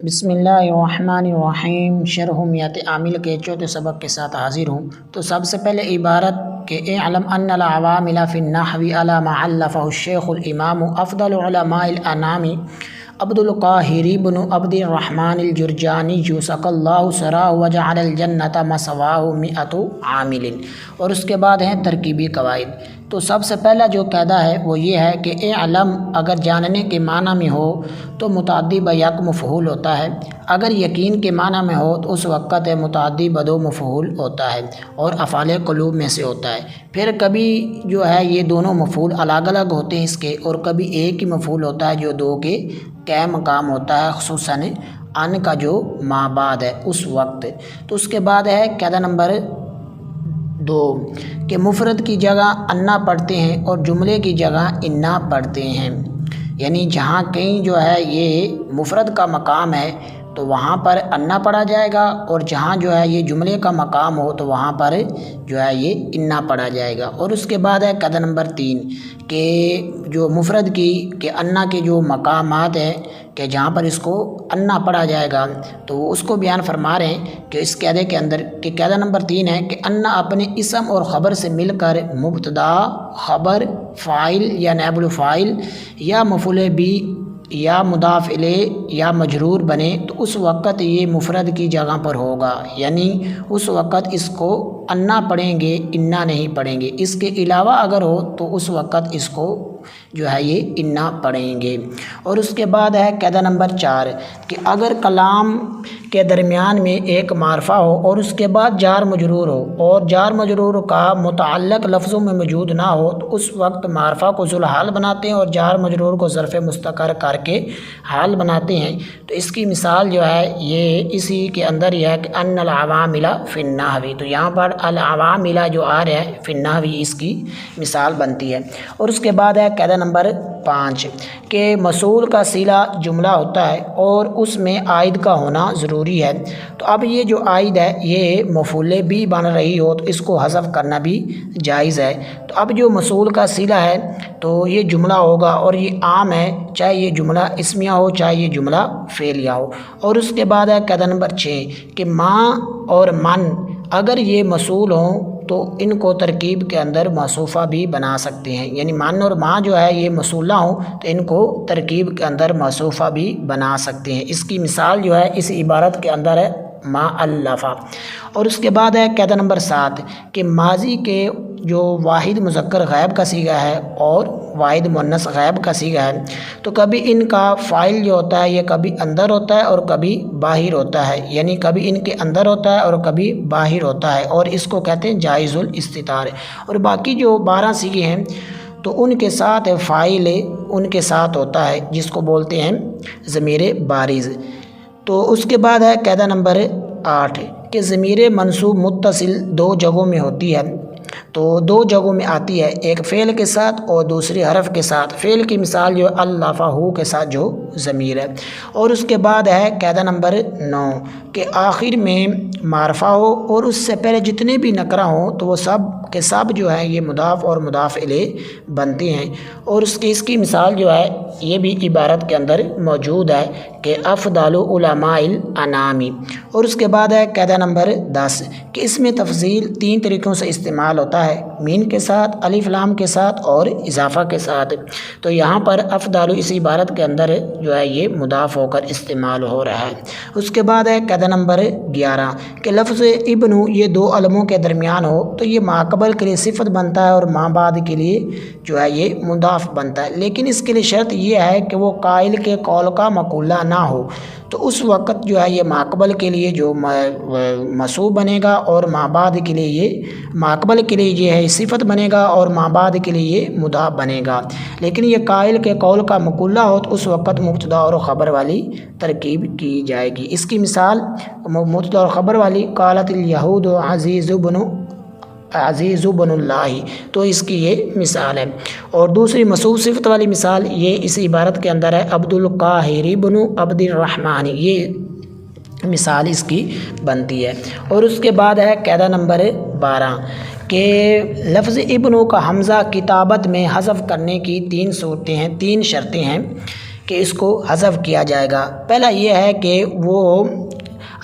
بسم اللہ الرحمن الرحیم شرح میت عامل کے چوتھے سبق کے ساتھ حاضر ہوں۔ تو سب سے پہلے عبارت کہ اعلم ان العوامل فی النحو علی ما علفہ الشیخ الامام افضل علماء الانام عبد القاہر بن عبد الرحمن الجرجانی سقى اللہ سراہ وجعل الجنۃ مثواہ مئۃ عامل۔ اور اس کے بعد ہیں ترکیبی قواعد۔ تو سب سے پہلا جو قاعدہ ہے وہ یہ ہے کہ اعلم اگر جاننے کے معنی میں ہو تو متعدی بیک مفعول ہوتا ہے، اگر یقین کے معنی میں ہو تو اس وقت متعدی بدو مفعول ہوتا ہے اور افعال قلوب میں سے ہوتا ہے۔ پھر کبھی جو ہے یہ دونوں مفعول الگ الگ ہوتے ہیں اس کے، اور کبھی ایک ہی مفعول ہوتا ہے جو دو کے مقام ہوتا ہے، خصوصاً ان کا جو ما بعد ہے اس وقت۔ تو اس کے بعد ہے قاعدہ نمبر 2 کہ مفرد کی جگہ انا پڑھتے ہیں اور جملے کی جگہ انا پڑھتے ہیں، یعنی جہاں کہیں جو ہے یہ مفرد کا مقام ہے تو وہاں پر انا پڑھا جائے گا، اور جہاں جو ہے یہ جملے کا مقام ہو تو وہاں پر جو ہے یہ انا پڑھا جائے گا۔ اور اس کے بعد ہے قاعدہ نمبر 3 کہ جو مفرد کی کہ انا کے جو مقامات ہیں کہ جہاں پر اس کو انا پڑھا جائے گا تو وہ اس کو بیان فرما رہے ہیں کہ اس قاعدے کے اندر کہ قاعدہ نمبر 3 ہے کہ انا اپنے اسم اور خبر سے مل کر مبتدا، خبر، فاعل یا نائب الفاعل یا مفعول بھی یا مضاف الیہ یا مجرور بنے تو اس وقت یہ مفرد کی جگہ پر ہوگا، یعنی اس وقت اس کو انا پڑھیں گے، انا نہیں پڑھیں گے۔ اس کے علاوہ اگر ہو تو اس وقت اس کو جو ہے یہ انا پڑھیں گے۔ اور اس کے بعد ہے قاعدہ نمبر 4 کہ اگر کلام کے درمیان میں ایک معرفہ ہو اور اس کے بعد جار مجرور ہو اور جار مجرور کا متعلق لفظوں میں موجود نہ ہو تو اس وقت معرفہ کو ذوالحال بناتے ہیں اور جار مجرور کو ظرف مستقر کر کے حال بناتے ہیں۔ تو اس کی مثال جو ہے یہ اسی کے اندر یہ ہے کہ ان العوامل فی النحو، تو یہاں پر العوامل جو آ رہا ہے فی النحو اس کی مثال بنتی ہے۔ اور اس کے بعد ہے قاعدہ نمبر 5 کہ موصول کا صلہ جملہ ہوتا ہے اور اس میں عائد کا ہونا ضروری ہے۔ تو اب یہ جو عائد ہے یہ مفعول بھی بن رہی ہو تو اس کو حذف کرنا بھی جائز ہے۔ تو اب جو موصول کا صلہ ہے تو یہ جملہ ہوگا اور یہ عام ہے، چاہے یہ جملہ اسمیہ ہو چاہے یہ جملہ فعلیہ ہو۔ اور اس کے بعد ہے قاعدہ نمبر 6 کہ ماں اور من اگر یہ موصول ہوں تو ان کو ترکیب کے اندر موصوفہ بھی بنا سکتے ہیں، یعنی من اور ماں جو ہے یہ موصولہ ہوں تو ان کو ترکیب کے اندر موصوفہ بھی بنا سکتے ہیں۔ اس کی مثال جو ہے اس عبارت کے اندر ہے ما الفا۔ اور اس کے بعد ہے قاعدہ نمبر 7 کہ ماضی کے جو واحد مذکر غائب کا صیغہ ہے اور واحد مؤنث غائب کا صیغہ ہے تو کبھی ان کا فاعل جو ہوتا ہے یہ کبھی اندر ہوتا ہے اور کبھی باہر ہوتا ہے، یعنی کبھی ان کے اندر ہوتا ہے اور کبھی باہر ہوتا ہے، اور اس کو کہتے ہیں جائز الاستتار۔ اور باقی جو 12 صیغے ہیں تو ان کے ساتھ فاعل ان کے ساتھ ہوتا ہے جس کو بولتے ہیں ضمیر بارز۔ تو اس کے بعد ہے قاعدہ نمبر 8 کہ ضمیر منصوب متصل 2 جگہوں میں ہوتی ہے، تو 2 جگہوں میں آتی ہے، ایک فعل کے ساتھ اور دوسری حرف کے ساتھ۔ فعل کی مثال جو اللفہ کے ساتھ جو ضمیر ہے۔ اور اس کے بعد ہے قاعدہ نمبر 9 کہ آخر میں معرفہ ہو اور اس سے پہلے جتنے بھی نکرہ ہوں تو وہ سب کے سب جو ہے یہ مضاف اور مضاف الیہ بنتے ہیں۔ اور اس کی مثال جو ہے یہ بھی عبارت کے اندر موجود ہے کہ افضل علماء الانام۔ اور اس کے بعد ہے قاعدہ نمبر 10 کہ اس میں تفضیل 3 طریقوں سے استعمال ہوتا ہے، مین کے ساتھ، الف لام کے ساتھ اور اضافہ کے ساتھ۔ تو یہاں پر افضل اس عبارت کے اندر جو ہے یہ مضاف ہو کر استعمال ہو رہا ہے۔ اس کے بعد ہے قاعدہ نمبر 11 کہ لفظ ابن یہ 2 علموں کے درمیان ہو تو یہ ماقبل کے لیے صفت بنتا ہے اور ما بعد کے لیے جو ہے یہ مضاف بنتا ہے، لیکن اس کے لیے شرط یہ ہے کہ وہ قائل کے قول کا مقولہ نہ ہو، تو اس وقت جو ہے یہ ماقبل کے لیے جو منصوب بنے گا اور ما بعد کے لیے یہ ماقبل کے لیے یہ ہے صفت بنے گا اور ما بعد کے لیے یہ مضاف بنے گا۔ لیکن یہ قائل کے قول کا مقولہ ہو تو اس وقت مبتدا اور خبر والی ترکیب کی جائے گی۔ اس کی مثال مبتدا اور خبر والی قالت الیہود عزیز بن اللہ، تو اس کی یہ مثال ہے۔ اور دوسری موصوف صفت والی مثال یہ اس عبارت کے اندر ہے عبد القاہر بن عبد الرحمن، یہ مثال اس کی بنتی ہے۔ اور اس کے بعد ہے قاعدہ نمبر 12 کہ لفظ ابن کا حمزہ کتابت میں حذف کرنے کی 3 صورتیں ہیں، 3 شرطیں ہیں کہ اس کو حذف کیا جائے گا۔ پہلا یہ ہے کہ وہ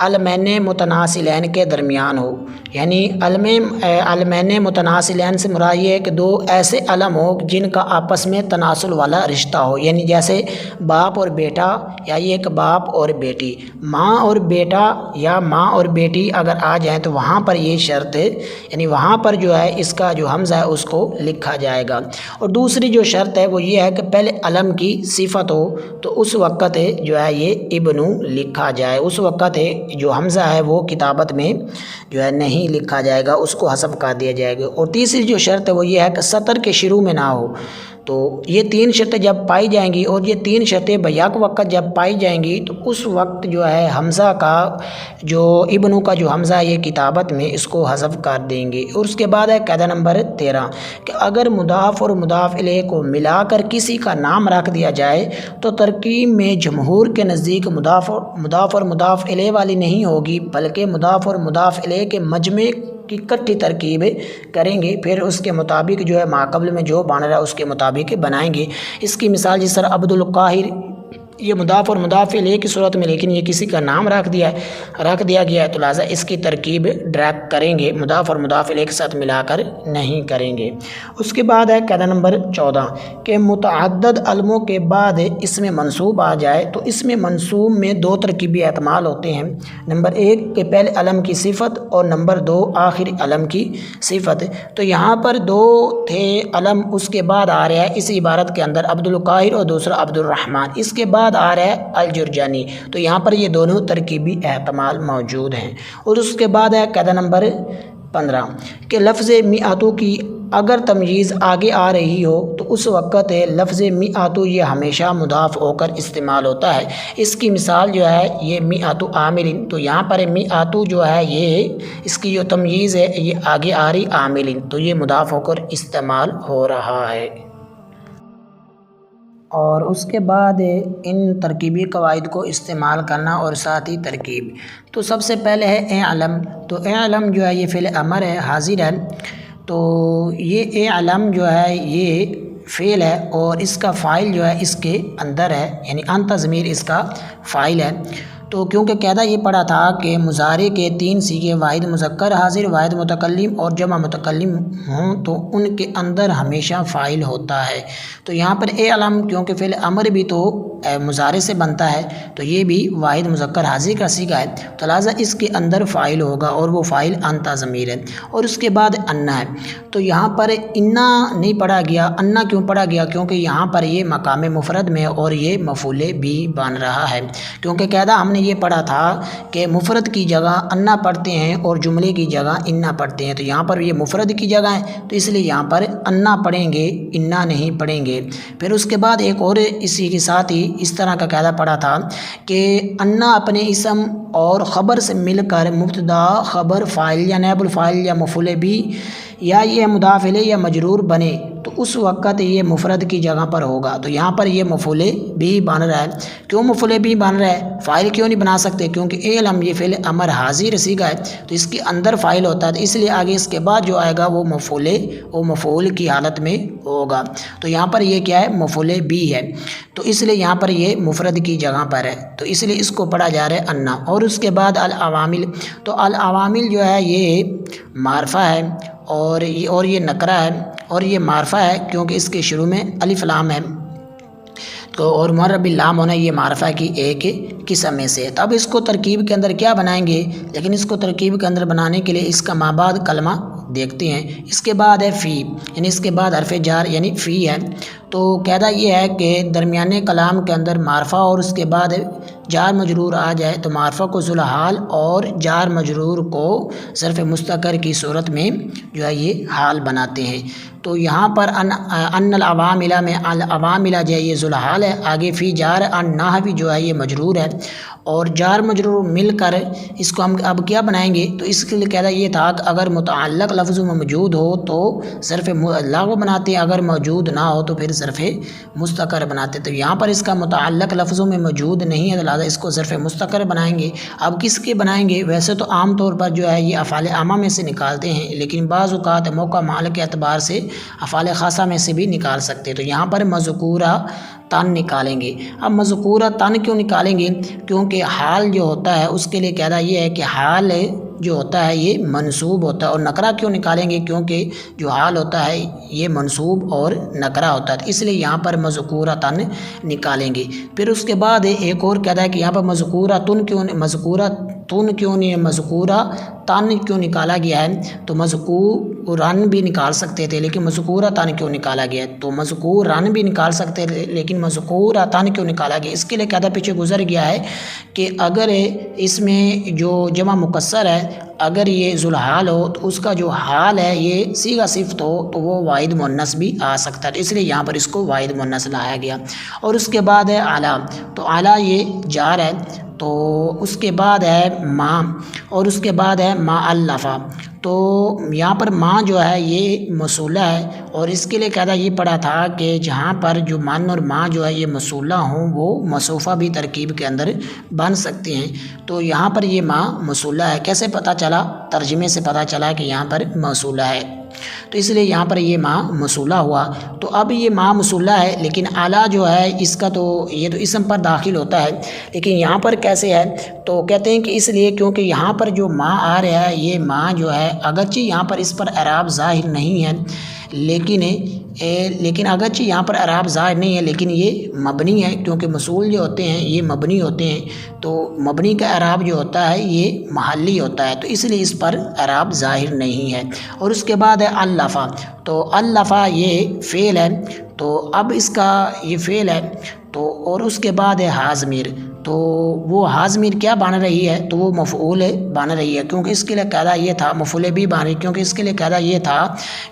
علمین متناسلین کے درمیان ہو، یعنی علمین متناسلین سے مراد یہ ہے کہ دو ایسے علم ہو جن کا آپس میں تناسل والا رشتہ ہو، یعنی جیسے باپ اور بیٹا یا یہ کہ باپ اور بیٹی، ماں اور بیٹا یا ماں اور بیٹی اگر آ جائیں تو وہاں پر یہ شرط ہے، یعنی وہاں پر جو ہے اس کا جو حمزہ ہے اس کو لکھا جائے گا۔ اور دوسری جو شرط ہے وہ یہ ہے کہ پہلے علم کی صفت ہو تو اس وقت جو ہے یہ ابن لکھا جائے، اس وقت جو حمزہ ہے وہ کتابت میں جو ہے نہیں لکھا جائے گا، اس کو حذف کر دیا جائے گا۔ اور تیسری جو شرط ہے وہ یہ ہے کہ سطر کے شروع میں نہ ہو۔ تو یہ تین شرطیں جب پائی جائیں گی اور یہ تین شرطیں بیک وقت جب پائی جائیں گی تو اس وقت جو ہے حمزہ کا جو ابنوں کا جو حمزہ یہ کتابت میں اس کو حذف کر دیں گے۔ اور اس کے بعد ہے قاعدہ نمبر 13 کہ اگر مضاف اور مضاف الیہ کو ملا کر کسی کا نام رکھ دیا جائے تو ترکیب میں جمہور کے نزدیک مضاف اور مضاف الیہ والی نہیں ہوگی، بلکہ مضاف اور مضاف الیہ کے مجمع کی کٹھی ترکیب کریں گے، پھر اس کے مطابق جو ہے ماقبل میں جو بن رہا ہے اس کے مطابق بنائیں گے۔ اس کی مثال جس طرح عبد القاہر، یہ مضاف اور مضاف الیہ کی صورت میں، لیکن یہ کسی کا نام رکھ دیا گیا ہے تو لہٰذا اس کی ترکیب ڈائریکٹ کریں گے، مضاف اور مضاف الیہ کے ساتھ ملا کر نہیں کریں گے۔ اس کے بعد ہے قاعدہ نمبر 14 کہ متعدد علموں کے بعد اس میں منصوب آ جائے تو اس میں منصوب میں دو ترکیبی احتمال ہوتے ہیں، نمبر 1 کہ پہلے علم کی صفت اور نمبر 2 آخری علم کی صفت۔ تو یہاں پر دو تھے علم، اس کے بعد آ رہا ہے اس عبارت کے اندر عبد القاہر اور دوسرا عبد الرحمن، اس کے بعد آ رہا ہے الجرجانی، تو یہاں پر یہ دونوں ترکیبی احتمال موجود ہیں۔ اور اس کے بعد ہے قاعدہ نمبر 15 کہ لفظ میعاتو کی اگر تمییز آگے آ رہی ہو تو اس وقت لفظ میعاتو یہ ہمیشہ مضاف ہو کر استعمال ہوتا ہے۔ اس کی مثال جو ہے یہ میعاتو عاملن، تو یہاں پر میعاتو جو ہے یہ اس کی جو تمییز ہے یہ آگے آ رہی عاملن، تو یہ مضاف ہو کر استعمال ہو رہا ہے۔ اور اس کے بعد ان ترکیبی قواعد کو استعمال کرنا اور ساتھ ہی ترکیب۔ تو سب سے پہلے ہے اے علم، تو اے علم جو ہے یہ فعل امر ہے، حاضر ہے، تو یہ اے علم جو ہے یہ فعل ہے اور اس کا فاعل جو ہے اس کے اندر ہے، یعنی انت ضمیر اس کا فاعل ہے۔ تو کیونکہ قاعدہ یہ پڑھا تھا کہ مضارع کے 3 صیغے واحد مذکر حاضر، واحد متکلم اور جمع متکلم ہوں تو ان کے اندر ہمیشہ فاعل ہوتا ہے۔ تو یہاں پر اے علم کیونکہ فعل امر بھی تو مضارع سے بنتا ہے تو یہ بھی واحد مذکر حاضر کا صیغہ ہے، تو لہٰذا اس کے اندر فاعل ہوگا اور وہ فاعل انت ضمیر ہے۔ اور اس کے بعد انا ہے، تو یہاں پر انا نہیں پڑھا گیا، انا کیوں پڑھا گیا؟ کیونکہ یہاں پر یہ مقام مفرد میں اور یہ مفعول بھی بن رہا ہے، کیونکہ قاعدہ ہم نے یہ پڑھا تھا کہ مفرد کی جگہ انا پڑھتے ہیں اور جملے کی جگہ انا پڑھتے ہیں، تو یہاں پر یہ مفرد کی جگہ ہے تو اس لیے یہاں پر انا پڑھیں گے، انا نہیں پڑھیں گے۔ پھر اس کے بعد ایک اور اسی کے ساتھ ہی اس طرح کا قاعدہ پڑھا تھا کہ انا اپنے اسم اور خبر سے مل کر مبتدا خبر فاعل یا نائب الفاعل یا مفعول بھی یا یہ مضاف الیہ یا مجرور بنے تو اس وقت یہ مفرد کی جگہ پر ہوگا، تو یہاں پر یہ مفعول بھی بن رہا ہے۔ کیوں مفعول بھی بن رہا ہے؟ فاعل کیوں نہیں بنا سکتے؟ کیونکہ اے علم یہ فعل امر حاضر صیغہ ہے تو اس کے اندر فاعل ہوتا ہے، تو اس لیے آگے اس کے بعد جو آئے گا وہ مفعول کی حالت میں ہوگا، تو یہاں پر یہ کیا ہے؟ مفعول بھی ہے، تو اس لیے یہاں پر یہ مفرد کی جگہ پر ہے، تو اس لیے اس کو پڑھا جا رہا ہے انا۔ اور اس کے بعد العوامل، تو العوامل جو ہے یہ معرفہ ہے اور یہ نکرہ ہے اور یہ معرفہ ہے کیونکہ اس کے شروع میں الف لام ہے، تو اور معرب باللام ہونا یہ معرفہ کی ایک قسم میں سے ہے۔ تو اب اس کو ترکیب کے اندر کیا بنائیں گے؟ لیکن اس کو ترکیب کے اندر بنانے کے لیے اس کا مابعد کلمہ دیکھتے ہیں۔ اس کے بعد ہے فی، یعنی اس کے بعد حرف جار یعنی فی ہے، تو قاعدہ یہ ہے کہ درمیانے کلام کے اندر معرفہ اور اس کے بعد جار مجرور آ جائے تو معرفہ کو ذوالحال اور جار مجرور کو ظرف مستقر کی صورت میں جو ہے یہ حال بناتے ہیں۔ تو یہاں پر ان العوامل میں العوامل جو ہے یہ ذوالحال ہے، آگے فی جار، ان نحوی جو ہے یہ مجرور ہے اور جار مجرور مل کر اس کو ہم اب کیا بنائیں گے؟ تو اس کے لیے قاعدہ یہ تھا کہ اگر متعلق لفظ میں موجود ہو تو ظرف لغو بناتے ہیں، اگر موجود نہ ہو تو پھر ظرف مستقر بناتے، تو یہاں پر اس کا متعلق لفظوں میں موجود نہیں ہے، لہٰذا اس کو ظرف مستقر بنائیں گے۔ اب کس کے بنائیں گے؟ ویسے تو عام طور پر جو ہے یہ افعال عامہ میں سے نکالتے ہیں، لیکن بعض اوقات موقع محل کے اعتبار سے افعال خاصہ میں سے بھی نکال سکتے، تو یہاں پر مذکورہ تن نکالیں گے۔ اب مذکورہ تن کیوں نکالیں گے؟ کیونکہ حال جو ہوتا ہے اس کے لیے قاعدہ یہ ہے کہ حال جو ہوتا ہے یہ منصوب ہوتا ہے، اور نکرہ کیوں نکالیں گے؟ کیونکہ جو حال ہوتا ہے یہ منصوب اور نکرہ ہوتا ہے، اس لیے یہاں پر مذکورہ تن نکالیں گے۔ پھر اس کے بعد ایک اور قاعدہ ہے کہ یہاں پر مذکورہ تن کیوں نہیں ہے، مذکورہ تن کیوں نکالا گیا ہے؟ تو مذکورن بھی نکال سکتے تھے لیکن مذکورہ تن کیوں نکالا گیا ہے؟ تو مذکورن بھی نکال سکتے تھے لیکن مذکورہ تن کیوں نکالا گیا؟ اس کے لیے قاعدہ پیچھے گزر گیا ہے کہ اگر اس میں جو جمع مکسر ہے اگر یہ ذوالحال ہو تو اس کا جو حال ہے یہ صیغہ صفت ہو تو وہ واحد مؤنث بھی آ سکتا ہے، اس لیے یہاں پر اس کو واحد مؤنث لایا گیا۔ اور اس کے بعد ہے اعلیٰ، تو اعلیٰ یہ جار ہے، تو اس کے بعد ہے ما، اور اس کے بعد ہے ما الفا، تو یہاں پر ما جو ہے یہ موصولہ ہے، اور اس کے لیے قاعدہ یہ پڑھا تھا کہ جہاں پر جو من اور ما جو ہے یہ موصولہ ہوں وہ موصوفہ بھی ترکیب کے اندر بن سکتے ہیں، تو یہاں پر یہ ما موصولہ ہے۔ کیسے پتہ چلا؟ ترجمے سے پتہ چلا کہ یہاں پر موصولہ ہے، تو اس لیے یہاں پر یہ ما موصولہ ہوا۔ تو اب یہ ما موصولہ ہے لیکن اعلیٰ جو ہے اس کا تو یہ تو اسم پر داخل ہوتا ہے، لیکن یہاں پر کیسے ہے؟ تو کہتے ہیں کہ اس لیے کیونکہ یہاں پر جو ما آ رہا ہے یہ ما جو ہے اگرچہ یہاں پر اس پر اعراب ظاہر نہیں ہے لیکن اگرچہ یہاں پر اعراب ظاہر نہیں ہے لیکن یہ مبنی ہے، کیونکہ موصول جو ہوتے ہیں یہ مبنی ہوتے ہیں، تو مبنی کا اعراب جو ہوتا ہے یہ محلی ہوتا ہے، تو اس لیے اس پر اعراب ظاہر نہیں ہے۔ اور اس کے بعد ہے الفا، تو الفا یہ فعل ہے، تو اب اس کا یہ فعل ہے، تو اور اس کے بعد ہے ہاضمیر، تو وہ ہاضمیر کیا بن رہی ہے؟ تو وہ مفعول بن رہی ہے، کیونکہ اس کے لیے قاعدہ یہ تھا مفعول بھی بن رہی، کیونکہ اس کے لیے قاعدہ یہ تھا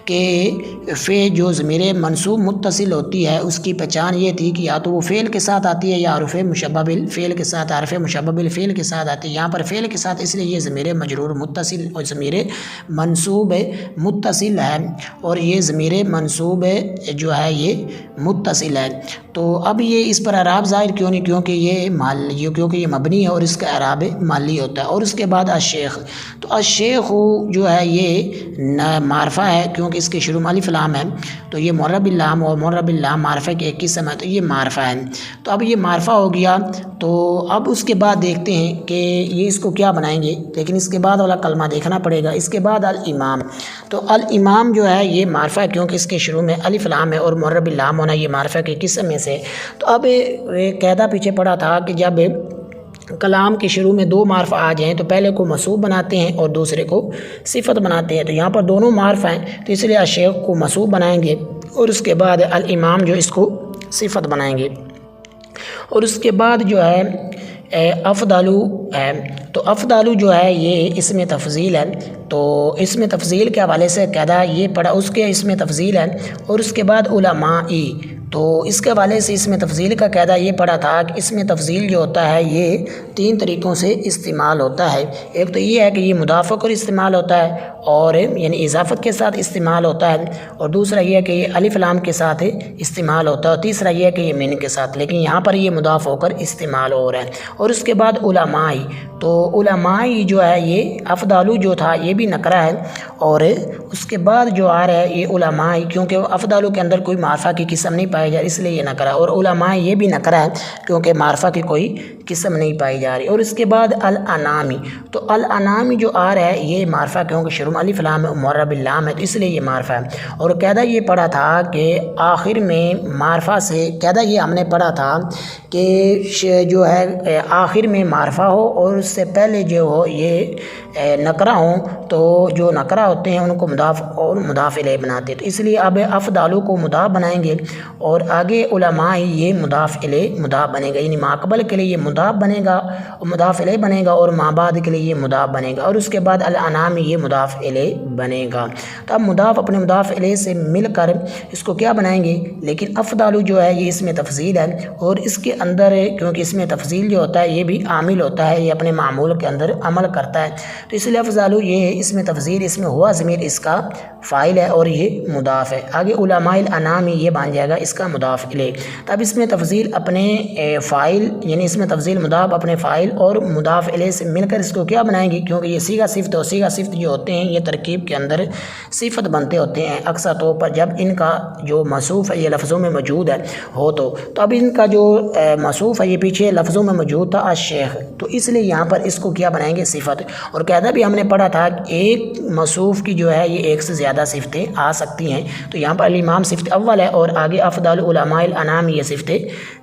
کہ فعل جو ضمیر منصوب متصل ہوتی ہے اس کی پہچان یہ تھی کہ یا تو وہ فعل کے ساتھ آتی ہے یا حرف مشبہ بالفعل کے ساتھ، حرف مشبہ بالفعل کے ساتھ آتی ہے، یہاں پر فعل کے ساتھ، اس لیے یہ ضمیر مجرور متصل اور ضمیر منصوب متصل ہے، اور یہ ضمیر منصوب جو ہے یہ متصل ہے۔ تو اب یہ اس پر اعراب ظاہر کیوں نہیں؟ کیونکہ یہ مبنی ہے اور اس کا اعراب مالی ہوتا ہے۔ اور اس کے بعد الشیخ، تو الشیخ جو ہے یہ معرفہ ہے، کیونکہ اس کے شروع میں الف لام ہے، تو یہ معرب باللام، اور معرب باللام معرفہ کے ایک قسم ہے، تو یہ معرفہ ہے۔ تو اب یہ معرفہ ہو گیا، تو اب اس کے بعد دیکھتے ہیں کہ یہ اس کو کیا بنائیں گے، لیکن اس کے بعد والا کلمہ دیکھنا پڑے گا۔ اس کے بعد الامام، تو الامام جو ہے یہ معرفہ ہے، کیونکہ اس کے شروع میں الف لام ہے اور معرب باللام ہونا یہ معرفہ کے قسم میں سے۔ تو اب ایک قاعدہ پیچھے پڑا تھا کہ جب کلام کے شروع میں دو معرفہ آ جائیں تو پہلے کو منصوب بناتے ہیں اور دوسرے کو صفت بناتے ہیں، تو یہاں پر دونوں معرفہ ہیں، تو اس لیے الشیخ کو منصوب بنائیں گے اور اس کے بعد الامام جو اس کو صفت بنائیں گے۔ اور اس کے بعد جو ہے افضلو ہے، تو افضلو جو ہے یہ اسم تفضیل ہے، تو اسم تفضیل کے حوالے سے قاعدہ یہ پڑھا، اس کے اسم تفضیل ہے۔ اور اس کے بعد علمائی، تو اس کے حوالے سے اسم تفضیل کا قاعدہ یہ پڑھا تھا کہ اسم تفضیل جو ہوتا ہے یہ تین طریقوں سے استعمال ہوتا ہے۔ ایک تو یہ ہے کہ یہ مضاف کر استعمال ہوتا ہے، اور یعنی اضافت کے ساتھ استعمال ہوتا ہے، اور دوسرا یہ ہے کہ یہ الف لام کے ساتھ استعمال ہوتا ہے، اور تیسرا یہ ہے کہ یہ من کے ساتھ، لیکن یہاں پر یہ مضاف ہو کر استعمال ہو رہا ہے۔ اور اس کے بعد علمائی، تو علمائی جو ہے یہ افضلو جو تھا یہ بھی نکرہ ہے، اور اس کے بعد جو آ رہا ہے یہ علمائی، کیونکہ افضلو کے اندر کوئی معرفہ کی قسم نہیں پائی جا رہی اس لیے یہ نکرہ، اور علمائی یہ بھی نکرہ ہے کیونکہ معرفہ کی کوئی قسم نہیں پائی جا رہی۔ اور اس کے بعد الانامی، تو الانامی جو آ رہا ہے یہ معرفہ کیونکہ شروع میں الف لام ہے معرب باللام ہے، تو اس لیے یہ معرفہ ہے۔ اور قاعدہ یہ پڑھا تھا کہ آخر میں معرفہ سے، قاعدہ یہ ہم نے پڑھا تھا کہ جو ہے آخر میں معرفہ ہو اور اس سے پہلے جو ہو یہ نکرہ ہوں، تو جو نکرہ ہوتے ہیں ان کو مضاف اور مضاف الیہ بناتے ہیں، تو اس لیے اب افضلو کو مضاف بنائیں گے، اور آگے علماء یہ مضاف الیہ مضاف بنے گا، یعنی ماقبل کے لیے یہ مضاف بنے گا اور مضاف الیہ بنے گا، اور ما بعد کے لیے یہ مضاف بنے گا، اور اس کے بعد الانام یہ مضاف الیہ بنے گا۔ تو اب مضاف اپنے مضاف الیہ سے مل کر اس کو کیا بنائیں گے، لیکن افضلو جو ہے یہ اسم تفضیل ہے، اور اس کے اندر کیونکہ اسم تفضیل جو ہوتا ہے یہ بھی عامل ہوتا ہے، یہ اپنے معمول کے اندر عمل کرتا ہے، تو اس لیے افضلو یہ اسم تفضیل، اس میں ہوا ضمیر اس کا فاعل ہے اور یہ مضاف ہے۔ آگے علماء الانام یہ بن جائے گا اس کا مضاف الیہ۔ تب اس میں تفضیل اپنے فاعل، یعنی اس میں تفضیل مضاف اپنے فاعل اور مضاف الیہ سے مل کر اس کو کیا بنائیں گے، کیونکہ یہ صیغہ صفت اور صیغہ صفت جو ہوتے ہیں یہ ترکیب کے اندر صفت بنتے ہوتے ہیں اکثر طور پر جب ان کا جو موصوف ہے یہ لفظوں میں موجود ہے ہو تو اب ان کا جو موصوف ہے یہ پیچھے لفظوں میں موجود تھا الشیخ، تو اس لیے یہاں پر اس کو کیا بنائیں گے صفت۔ اور قاعدہ بھی ہم نے پڑھا تھا کہ ایک موصوف کی جو ہے یہ ایک سے زیادہ صفتیں آ سکتی ہیں، تو یہاں پر الامام صفت اول ہے اور آگے افضل علماء الانام یہ صفت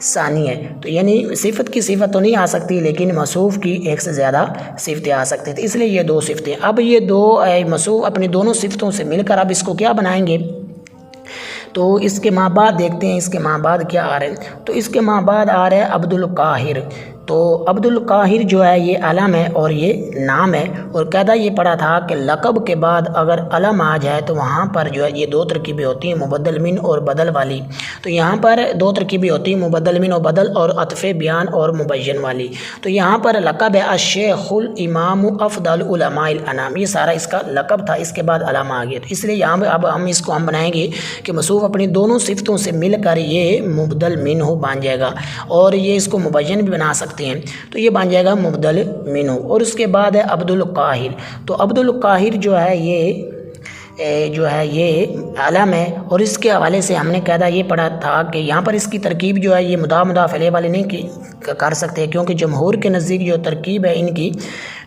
ثانی ہے، تو یعنی صفت کی صفت تو نہیں آ سکتی لیکن موصوف کی ایک سے زیادہ صفتیں آ سکتی ہیں، تو اس لیے یہ دو صفتیں۔ اب یہ دو موصوف اپنی دونوں صفتوں سے مل کر اب اس کو کیا بنائیں گے، تو اس کے ماں بعد دیکھتے ہیں اس کے ماں بعد کیا آ رہے ہیں، تو اس کے ماں بعد آ رہا ہے عبد القاہر۔ تو عبد القاہر جو ہے یہ علم ہے اور یہ نام ہے، اور قاعدہ یہ پڑھا تھا کہ لقب کے بعد اگر علم آ جائے تو وہاں پر جو ہے یہ دو ترکیبیں ہوتی ہیں مبدل من اور بدل والی، تو یہاں پر دو ترکیبیں ہوتی ہیں مبدل من و بدل اور عطف بیان اور مبین والی، تو یہاں پر لقب ہے الشیخ الامام افضل علماء الانام، یہ سارا اس کا لقب تھا، اس کے بعد علم آ گیا، تو اس لیے یہاں اب ہم اس کو بنائیں گے کہ موصوف اپنی دونوں صفتوں سے مل کر یہ مبدل منہ بن جائے گا، اور یہ اس کو مبین بھی بنا سکتے ہیں، تو یہ بن جائے گا مبدل منہ۔ اور اس کے بعد ہے عبد القاہر، تو عبد القاہر جو ہے یہ علم ہے، اور اس کے حوالے سے ہم نے قاعدہ یہ پڑھا تھا کہ یہاں پر اس کی ترکیب جو ہے یہ مضاف الیہ والے نہیں کر سکتے، کیونکہ جمہور کے نزدیک جو ترکیب ہے ان کی،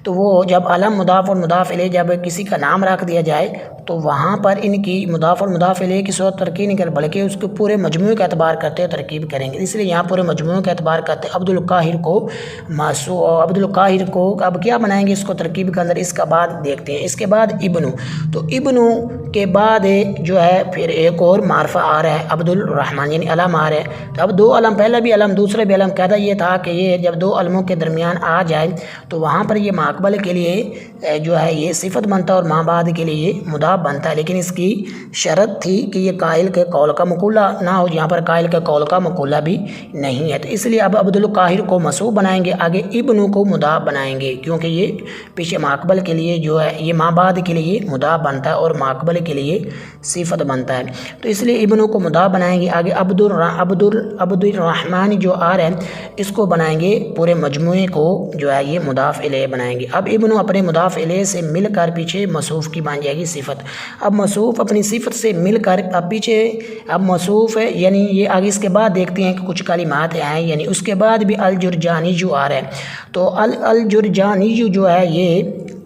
تو وہ جب علم مضاف اور مضاف الیہ جب کسی کا نام رکھ دیا جائے تو وہاں پر ان کی مضاف اور مضاف الیہ کی صورت ترکیب نہیں کر بلکہ اس کے پورے مجموعے کا اعتبار کرتے ہیں ترکیب کریں گے، اس لیے یہاں پورے مجموعے کا اعتبار کرتے ہیں۔ عبد القاہر کو اب کیا بنائیں گے اس کو ترکیب کے اندر، اس کا بعد دیکھتے ہیں، اس کے بعد ابن، تو ابن کے بعد جو ہے پھر ایک اور معرفہ آ رہا ہے عبد الرحمن، یعنی علم آ رہا ہے، تو اب دو علم، پہلا بھی علم دوسرے بھی علم، قاعدہ یہ تھا کہ یہ جب دو علموں کے درمیان آ جائے تو وہاں پر یہ ماقبل کے لیے جو ہے یہ صفت بنتا ہے اور ماں بعد کے لیے یہ مضاف بنتا ہے، لیکن اس کی شرط تھی کہ یہ قائل کے قول کا مقولہ نہ ہو، یہاں پر قائل کے قول کا مقولہ بھی نہیں ہے، تو اس لیے اب عبد القاہر کو منصوب بنائیں گے، آگے ابن کو مضاف بنائیں گے، کیونکہ یہ پیچھے ماقبل کے لیے جو ہے یہ ماں بعد کے لیے مضاف بنتا ہے اور ماقبل کے لیے صفت بنتا ہے، تو اس لیے ابن کو مضاف بنائیں گے، آگے عبد الرحمن جو آ رہا ہے اس کو بنائیں گے پورے مجموعے کو جو ہے یہ مضاف الیہ بنائیں گے۔ اب ابن اپنے مضاف الیہ سے مل کر پیچھے موصوف کی بن جائے گی صفت، اب موصوف اپنی صفت سے مل کر اب پیچھے اب موصوف ہے، یعنی یہ آگے اس کے بعد دیکھتے ہیں کہ کچھ کلمات ہیں، یعنی اس کے بعد بھی الجرجانی جو آ رہا ہے، تو الجرجانی جو ہے یہ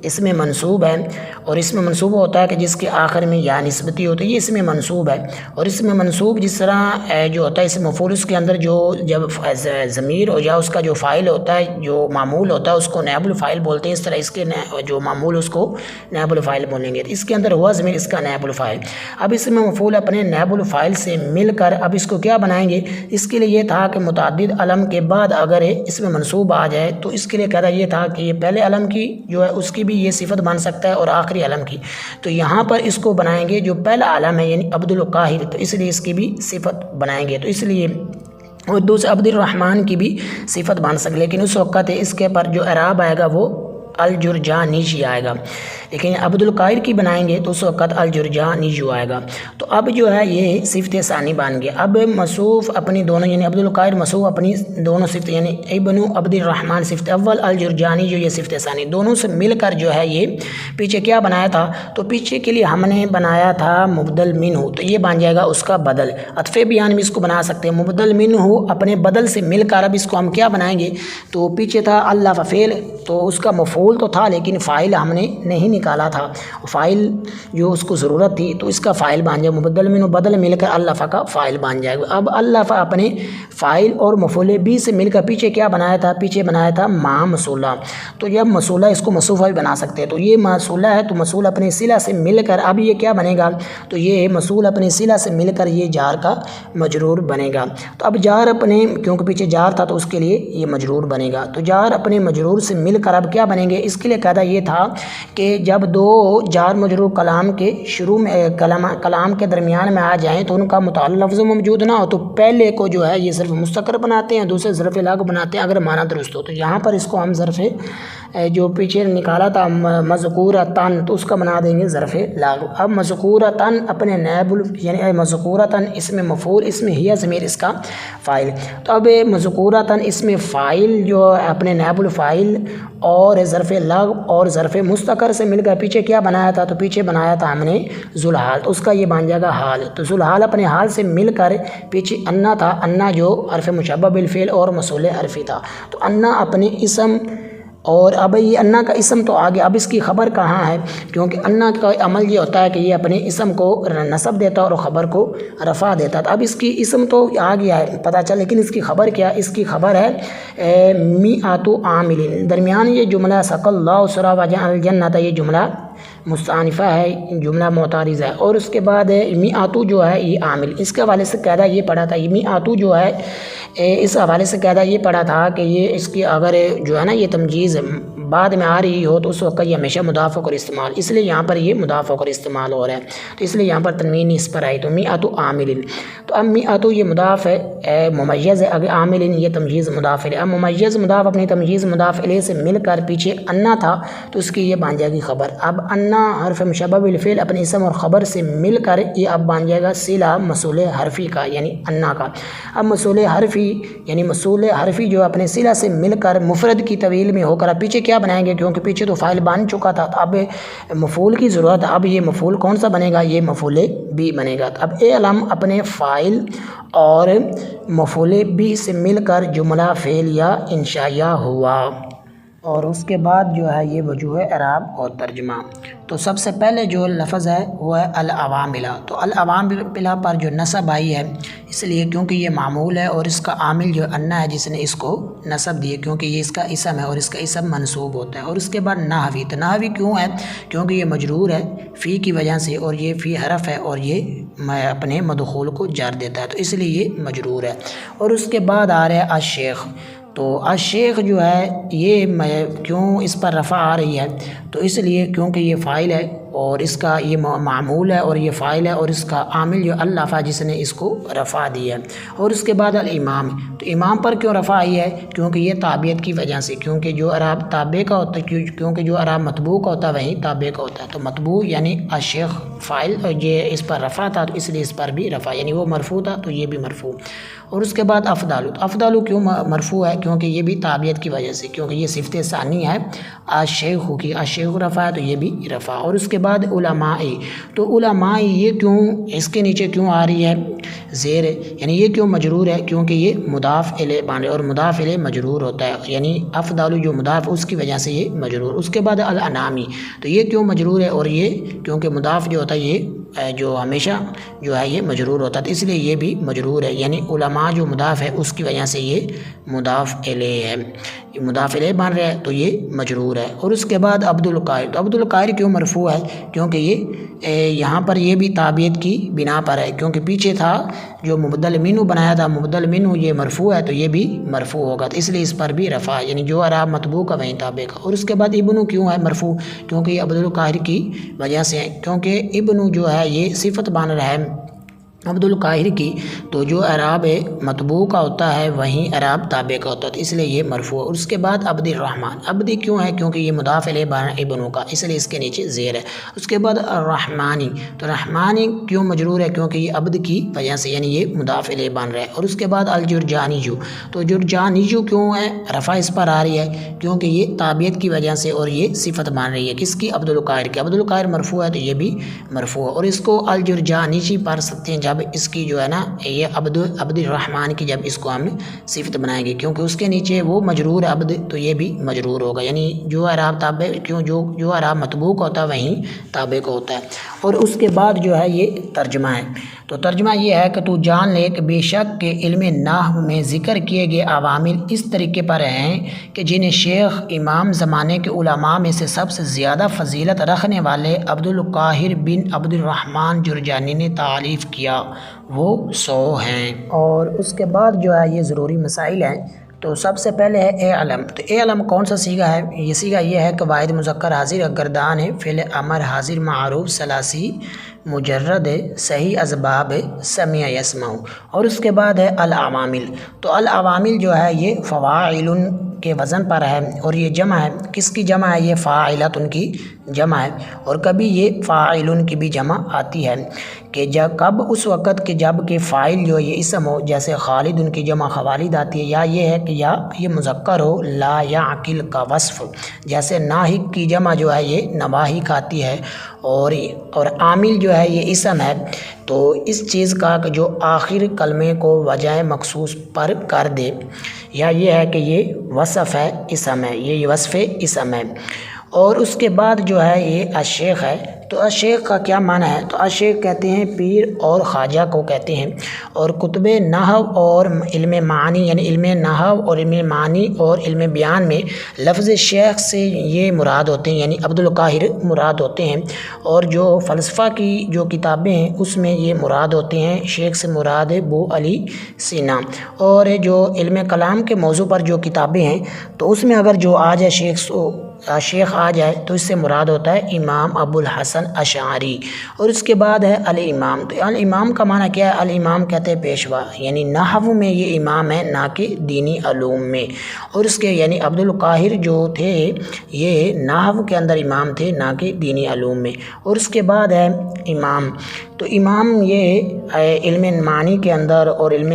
اس میں منصوب ہے، اور اس میں منصوب ہوتا ہے کہ جس کے آخر میں یا نسبتی ہوتی ہے، یہ اس میں منصوب ہے، اور اس میں منصوب جس طرح جو ہوتا ہے اس مفعول اس کے اندر جو جب ضمیر ہو یا اس کا جو فاعل ہوتا ہے جو معمول ہوتا ہے اس کو نائب الفاعل بولتے ہیں، اس طرح اس کے جو معمول اس کو نائب الفاعل بولیں گے، اس کے اندر ہوا ضمیر اس کا نائب الفاعل، اب اس میں مفعول اپنے نائب الفاعل سے مل کر اب اس کو کیا بنائیں گے، اس کے لیے یہ تھا کہ متعدد علم کے بعد اگر اس میں منصوب آ جائے تو اس کے لیے کہتا یہ تھا کہ یہ پہلے علم کی جو ہے اس کی بھی یہ صفت بن سکتا ہے اور آخری علم کی، تو یہاں پر اس کو بنائیں گے جو پہلا علم ہے یعنی عبد القاہر، تو اس لیے اس کی بھی صفت بنائیں گے، تو اس لیے اور دوسرے عبد الرحمن کی بھی صفت بن سکے، لیکن اس وقت اس کے پر جو اعراب آئے گا وہ الجرجانی جی آئے گا، لیکن عبد القاہر کی بنائیں گے تو اس وقت الجرجانی جو آئے گا، تو اب جو ہے یہ صفت ثانی بن گیا۔ اب موصوف اپنی دونوں یعنی عبد القاہر موصوف اپنی دونوں صفت یعنی ابن عبد الرحمن صفت اول، الجرجانی جو یہ صفت ثانی، دونوں سے مل کر جو ہے یہ پیچھے کیا بنایا تھا، تو پیچھے کے لیے ہم نے بنایا تھا مبدل منہ، تو یہ بن جائے گا اس کا بدل، عطف بیان بھی اس کو بنا سکتے ہیں، مبدل منہ اپنے بدل سے مل کر اب اس کو ہم کیا بنائیں گے، تو پیچھے تھا اللہ فعل، تو اس کا مفعول تو تھا لیکن فاعل ہم نے نہیں نکالا تھا، فاعل جو اس کو ضرورت تھی تو اس کا فاعل بن جائے، مبدل منہ بدل مل کر اللہ کا فاعل بن جائے گا۔ اب اللہ اپنے فاعل اور مفعول بھی سے مل کر پیچھے کیا بنایا تھا، پیچھے بنایا تھا ماں موصولہ، تو جب موصولہ اس کو موصوفہ بھی بنا سکتے ہیں، تو یہ موصولہ ہے تو موصول اپنے صلہ سے مل کر اب یہ کیا بنے گا، تو یہ موصول اپنے صلہ سے مل کر یہ جار کا مجرور بنے گا، تو اب جار اپنے کیونکہ پیچھے جار تھا تو اس کے لیے یہ مجرور بنے گا، تو جار اپنے مجرور سے مل کر اب کیا بنیں گے، اس کے لیے قاعدہ یہ تھا کہ جب دو جار مجرور کلام کے شروع میں کلام کے درمیان میں آ جائیں تو ان کا متعلق لفظ موجود نہ ہو تو پہلے کو جو ہے یہ ظرف مستقر بناتے ہیں، دوسرے ظرف لاغ بناتے ہیں اگر معنی درست ہو، تو یہاں پر اس کو ہم ظرف جو پیچھے نکالا تھا مذکورتن تو اس کا بنا دیں گے ظرف لاغ۔ اب مذکورتن اپنے نائب یعنی مذکورتن اس میں مفعول اس میں ہی ضمیر اس کا فاعل، تو اب مذکورتن اس میں فاعل جو اپنے نائب الفاعل اور ظرف لاغ اور ظرف مستقر سے مل مل کر پیچھے کیا بنایا تھا؟ تو پیچھے بنایا تھا ہم نے ذوالحال، تو اس کا یہ بن جائے گا حال۔ تو ذوالحال اپنے حال سے مل کر پیچھے انا تھا، انا جو حرف مشبہ بالفعل اور موصول حرفی تھا، تو انا اپنے اسم، اور اب یہ انا کا اسم تو آگے، اب اس کی خبر کہاں ہے؟ کیونکہ انا کا عمل یہ ہوتا ہے کہ یہ اپنے اسم کو نصب دیتا اور خبر کو رفع دیتا، تو اب اس کی اسم تو آ گیا ہے پتہ چل، لیکن اس کی خبر کیا؟ اس کی خبر ہے میعۃ عامل، درمیان یہ جملہ سق اللہ سرا وجعل الجنۃ، یہ جملہ مستأنفہ ہے، جملہ معترض ہے، اور اس کے بعد میعۃ جو ہے یہ عامل، اس کے حوالے سے قاعدہ یہ پڑھا تھا، یہ میعۃ جو ہے اس حوالے سے قاعدہ یہ پڑھا تھا کہ یہ اس کی اگر جو ہے نا یہ تمجیز بعد میں آ رہی ہو تو اس وقت یہ ہمیشہ مضاف ہو کر استعمال، اس لیے یہاں پر یہ مضاف ہو کر استعمال ہو رہا ہے، تو اس لیے یہاں پر تنوین اس پر آئی، تو میعۃ عامل، تو اب میعۃ یہ مضاف ہے، ممیز ہے، اگر عامل یہ تمجیز مضاف الیہ، اب ممیز مضاف اپنی تمجیز مضاف الیہ سے مل کر پیچھے انا تھا تو اس کی یہ بن جائے گی خبر، اب انا حرف مشبہ بالفعل اپنے اسم اور خبر سے مل کر یہ اب بن جائے گا صلہ موصول حرفی کا، یعنی انا کا۔ اب موصول حرفی یعنی موصول حرفی جو اپنے صلہ سے مل کر مفرد کی طویل میں ہو کر اب پیچھے کیا بنائیں گے؟ کیونکہ پیچھے تو فاعل بن چکا تھا، تو اب مفعول کی ضرورت ہے، اب یہ مفعول کون سا بنے گا؟ یہ مفعول بھی بنے گا، اب علم اپنے فاعل اور مفعول بھی سے مل کر جملہ فعل یا انشائیہ ہوا، اور اس کے بعد جو ہے یہ وجوہ اعراب اور ترجمہ۔ تو سب سے پہلے جو لفظ ہے وہ ہے العوامل، تو العوامل پر جو نصب آئی ہے اس لیے کیونکہ یہ معمول ہے، اور اس کا عامل جو انا ہے جس نے اس کو نصب دیے، کیونکہ یہ اس کا اسم ہے اور اس کا اسم منصوب ہوتا ہے، اور اس کے بعد نحوی، تو نحوی کیوں ہے؟ کیونکہ یہ مجرور ہے فی کی وجہ سے، اور یہ فی حرف ہے اور یہ اپنے مدخول کو جر دیتا ہے، تو اس لیے یہ مجرور ہے، اور اس کے بعد آ رہا ہے الشیخ، تو الشیخ جو ہے یہ کیوں اس پر رفع آ رہی ہے؟ تو اس لیے کیونکہ یہ فاعل ہے اور اس کا یہ معمول ہے اور یہ فاعل ہے، اور اس کا عامل جو اللہ جس نے اس کو رفع دی ہے، اور اس کے بعد الامام، تو امام پر کیوں رفع آئی ہے؟ کیونکہ یہ تابعیت کی وجہ سے، کیونکہ جو اعراب تابع کا ہوتا ہے، کیونکہ جو اعراب مطبوع کا ہوتا ہے وہی تابع کا ہوتا ہے، تو مطبوع یعنی الشیخ فاعل، یہ اس پر رفع تھا تو اس لیے اس پر بھی رفع، یعنی وہ مرفوع تھا تو یہ بھی مرفوع، اور اس کے بعد افضل، افضل کیوں مرفوع ہے؟ کیونکہ یہ بھی تابعیت کی وجہ سے، کیونکہ یہ صفت ثانی ہے الشیخ کی، الشیخ رفع ہے تو یہ بھی رفع، اور اس کے بعد علمائی، تو علمائی یہ کیوں اس کے نیچے کیوں آ رہی ہے زیر، یعنی یہ کیوں مجرور ہے؟ کیونکہ یہ مضاف الیہ بن، اور مضاف الیہ مجرور ہوتا ہے، یعنی افضل جو مضاف اس کی وجہ سے یہ مجرور، اس کے بعد الانامی، تو یہ کیوں مجرور ہے؟ اور یہ کیونکہ مضاف جو ہوتا ہے یہ جو ہمیشہ جو ہے یہ مجرور ہوتا ہے، تو اس لیے یہ بھی مجرور ہے، یعنی علماء جو مضاف ہے اس کی وجہ سے یہ مضاف الیہ ہے، مضاف الیہ بن رہا ہے تو یہ مجرور ہے، اور اس کے بعد عبد القاہر، تو عبد القاہر کیوں مرفوع ہے؟ کیونکہ یہ یہاں پر یہ بھی تابعیت کی بنا پر ہے، کیونکہ پیچھے تھا جو مبدل منہ بنایا تھا، مبدل منہ یہ مرفوع ہے تو یہ بھی مرفوع ہوگا، تو اس لیے اس پر بھی رفع، یعنی جو اعراب مطبوع کا وہیں تابع کا، اور اس کے بعد ابن کیوں ہے مرفوع؟ کیونکہ یہ عبد القاہر کی وجہ سے ہے، کیونکہ ابن جو ہے یہ صفت بن رہا ہے عبد القاہر کی، تو جو اعراب مطبوع کا ہوتا ہے وہیں اعراب تابع کا ہوتا ہے، تو اس لیے یہ مرفوع، اور اس کے بعد عبد الرحمن، عبدی کیوں ہے؟ کیونکہ یہ مضاف الیہ ابن کا، اس لیے اس کے نیچے زیر ہے، اس کے بعد الرحمانی، تو رحمانی کیوں مجرور ہے؟ کیونکہ یہ عبد کی وجہ سے، یعنی یہ مضاف الیہ بن رہا ہے، اور اس کے بعد الجرجانیجو، تو جرجانیجو کیوں ہے رفع اس پر آ رہی ہے؟ کیونکہ یہ تابعیت کی وجہ سے اور یہ صفت بن رہی ہے کس کی؟ عبد القاہر کی، عبد القاہر مرفوع ہے تو یہ بھی مرفوع ہے، اور اس کو الجرجانیجی پڑھ سکتے ہیں جب اس کی جو ہے نا یہ عبد الرحمن کی جب اس کو ہم صفت بنائیں گے، کیونکہ اس کے نیچے وہ مجرور عبد تو یہ بھی مجرور ہوگا، یعنی جو اعراب تابع کیوں جو اعراب مطبوع کا ہوتا ہے وہیں تابع کا ہوتا ہے، اور اس کے بعد جو ہے یہ ترجمہ ہے، تو ترجمہ یہ ہے کہ تو جان لے کہ بے شک کے علم نحو میں ذکر کیے گئے عوامل اس طریقے پر ہیں کہ جنہیں شیخ امام زمانے کے علماء میں سے سب سے زیادہ فضیلت رکھنے والے عبد القاہر بن عبد الرحمن جرجانی نے تعریف کیا، وہ 100 ہیں، اور اس کے بعد جو ہے یہ ضروری مسائل ہیں، تو سب سے پہلے ہے اے علم، تو اے علم کون سا صیغہ ہے؟ یہ صیغہ یہ ہے کہ واحد مذکر حاضر گردان ہے، فعل امر حاضر معروف ثلاثی مجرد صحیح اسباب سمع یسمع، اور اس کے بعد ہے العوامل، تو العوامل جو ہے یہ فواعل کے وزن پر ہے اور یہ جمع ہے. کس کی جمع ہے؟ یہ فاعلتن کی جمع ہے. اور کبھی یہ فاعلن کی بھی جمع آتی ہے کہ کب اس وقت کہ جب کہ فاعل جو یہ اسم ہو، جیسے خالد ان کی جمع خوالد آتی ہے، یا یہ ہے کہ یا یہ مذکر ہو لا یعقل کا وصف، جیسے ناہق کی جمع جو ہے یہ نواہق آتی ہے، اور عامل جو ہے یہ اسم ہے. تو اس چیز کا کہ جو آخر کلمے کو وجہ مخصوص پر کر دے، یا یہ ہے کہ یہ وصف ہے اسم ہے، یہ وصف اسم ہے. اور اس کے بعد جو ہے یہ الشیخ ہے. تو الشیخ کا کیا معنی ہے؟ تو الشیخ کہتے ہیں پیر اور خواجہ کو کہتے ہیں. اور کتب نحو اور علم معانی، یعنی علم نحو اور علم معانی اور علم بیان میں لفظ شیخ سے یہ مراد ہوتے ہیں، یعنی عبدالقاہر مراد ہوتے ہیں. اور جو فلسفہ کی جو کتابیں ہیں اس میں یہ مراد ہوتے ہیں، شیخ سے مراد ابو علی سینا. اور جو علم کلام کے موضوع پر جو کتابیں ہیں تو اس میں اگر جو آ جائے شیخ آ جائے تو اس سے مراد ہوتا ہے امام ابو الحسن اشعری. اور اس کے بعد ہے الامام. تو الامام کا معنی کیا ہے؟ الامام کہتے ہیں پیشوا، یعنی نحو میں یہ امام ہے نہ کہ دینی علوم میں. اور اس کے یعنی عبدالقاہر جو تھے یہ نحو کے اندر امام تھے نہ کہ دینی علوم میں. اور اس کے بعد ہے امام. تو امام یہ علم معنی کے اندر اور علم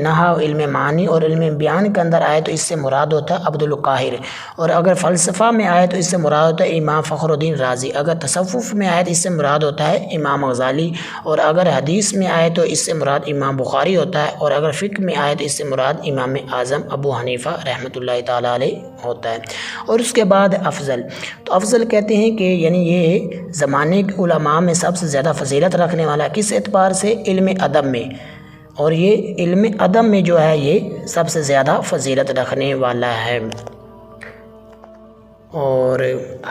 نحو، علم معنی اور علم بیان کے اندر آئے تو اس سے مراد ہوتا ہے عبدالقاہر. اور اگر فلسفہ میں آئے تو اس سے مراد ہوتا ہے امام فخر الدین رازی. اگر تصوف میں آئے تو اس سے مراد ہوتا ہے امام غزالی. اور اگر حدیث میں آئے تو اس سے مراد امام بخاری ہوتا ہے. اور اگر فقہ میں آئے تو اس سے مراد امام اعظم ابو حنیفہ رحمۃ اللہ تعالیٰ علیہ ہوتا ہے. اور اس کے بعد افضل. تو افضل کہتے ہیں کہ یعنی یہ زمانے کے علماء میں سب سے زیادہ فضیلت رکھنے والا. کس اعتبار سے؟ علم ادب میں. اور یہ علم ادب میں جو ہے یہ سب سے زیادہ فضیلت رکھنے والا ہے. اور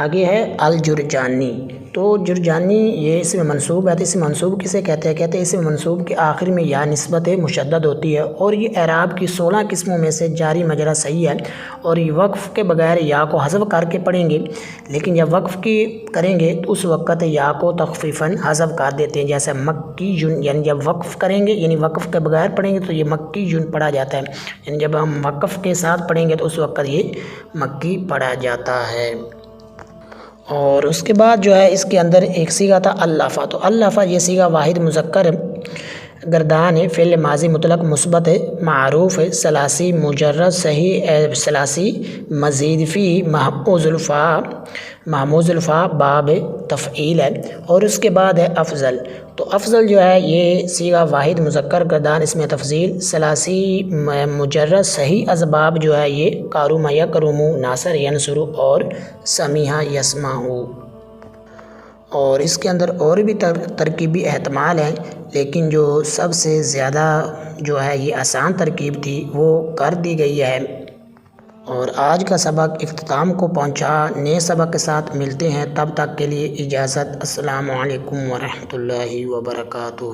آگے ہے الجرجانی. تو جرجانی یہ اسم منصوب ہے. تو اسم منصوب کسے کہتے ہیں؟ کہتے ہیں اسم منصوب کے آخر میں یا نسبت مشدد ہوتی ہے. اور یہ اعراب کی 16 قسموں میں سے جاری مجرا صحیح ہے. اور یہ وقف کے بغیر یا کو حذف کر کے پڑھیں گے، لیکن جب وقف کی کریں گے تو اس وقت یا کو تخفیفاً حذف کر دیتے ہیں. جیسے مکی یون، یعنی جب وقف کریں گے یعنی وقف کے بغیر پڑھیں گے تو یہ مکی یون پڑھا جاتا ہے، یعنی جب ہم وقف کے ساتھ پڑھیں گے تو اس وقت یہ مکی پڑھا جاتا ہے. اور اس کے بعد جو ہے اس کے اندر ایک صیغہ تھا اللفہ. تو اللفہ یہ صیغہ واحد مذکر گردان ہے، فعل ماضی مطلق مثبت ہے، معروف ہے، ثلاثی مجرد صحیح ثلاثی مزید فی محموز الفا باب تفعیل ہے. اور اس کے بعد ہے افضل. تو افضل جو ہے یہ صیغہ واحد مذکر گردان، اس میں تفضیل ثلاثی مجرد صحیح اسباب جو ہے یہ کارم یکرم، ناصر ینصر اور سمیع یسمع. اور اس کے اندر اور بھی ترکیبی احتمال ہیں، لیکن جو سب سے زیادہ جو ہے یہ آسان ترکیب تھی وہ کر دی گئی ہے. اور آج کا سبق اختتام کو پہنچا. نئے سبق کے ساتھ ملتے ہیں، تب تک کے لیے اجازت. السلام علیکم ورحمۃ اللہ وبرکاتہ.